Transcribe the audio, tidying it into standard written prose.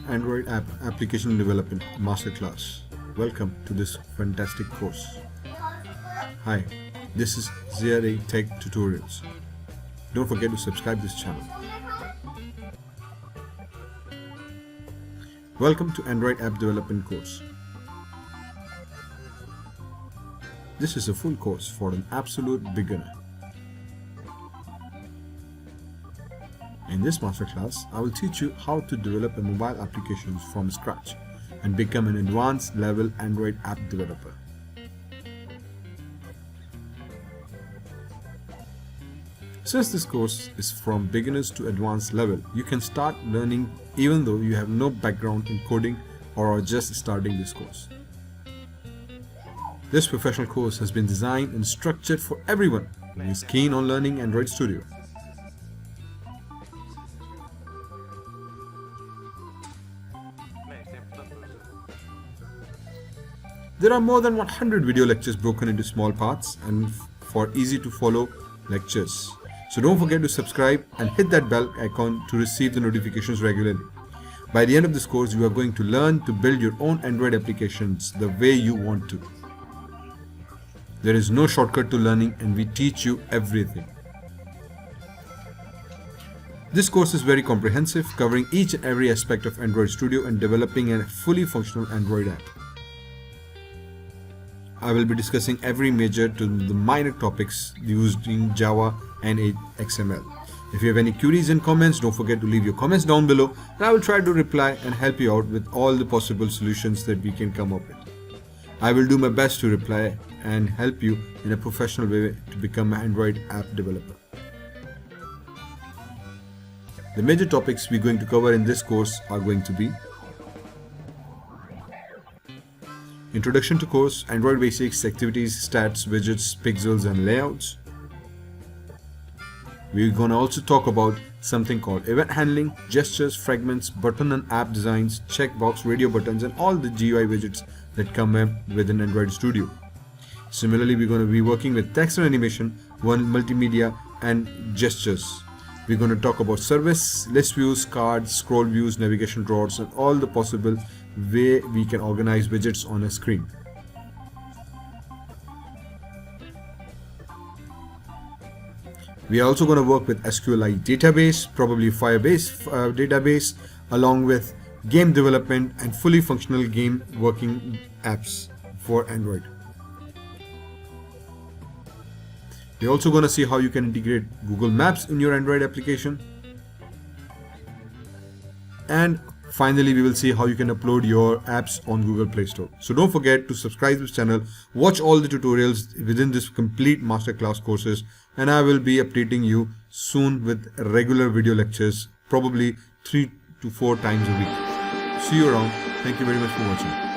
Android app application development masterclass. Welcome to this fantastic course. Hi, this is ZRA Tech Tutorials. Don't forget to subscribe this channel. Welcome to Android app development course. This is a full course for an absolute beginner. In this masterclass, I will teach you how to develop a mobile application from scratch and become an advanced level Android app developer. Since this course is from beginners to advanced level, you can start learning even though you have no background in coding or are just starting this course. This professional course has been designed and structured for everyone who is keen on learning Android Studio. There are more than 100 video lectures broken into small parts and for easy to follow lectures. So don't forget to subscribe and hit that bell icon to receive the notifications regularly. By the end of this course, you are going to learn to build your own Android applications the way you want to. There is no shortcut to learning and we teach you everything. This course is very comprehensive, covering each and every aspect of Android Studio and developing a fully functional Android app. I will be discussing every major to the minor topics used in Java and XML. If you have any queries and comments, don't forget to leave your comments down below and I will try to reply and help you out with all the possible solutions that we can come up with. I will do my best to reply and help you in a professional way to become an Android app developer. The major topics we're going to cover in this course are going to be Introduction to course, Android basics, activities, stats, widgets, pixels and layouts. We're going to also talk about something called event handling, gestures, fragments, button and app designs, checkbox, radio buttons and all the GUI widgets that come up within Android Studio. Similarly, we're going to be working with text and animation, multimedia and gestures. We're going to talk about service, list views, cards, scroll views, navigation drawers and all the possible way we can organize widgets on a screen. We are also going to work with SQLite database, probably Firebase database, along with game development and fully functional game working apps for Android. We're also going to see how you can integrate Google Maps in your Android application. And finally, we will see how you can upload your apps on Google Play Store. So don't forget to subscribe to this channel, watch all the tutorials within this complete masterclass courses, and I will be updating you soon with regular video lectures, probably 3 to 4 times a week. See you around. Thank you very much for watching.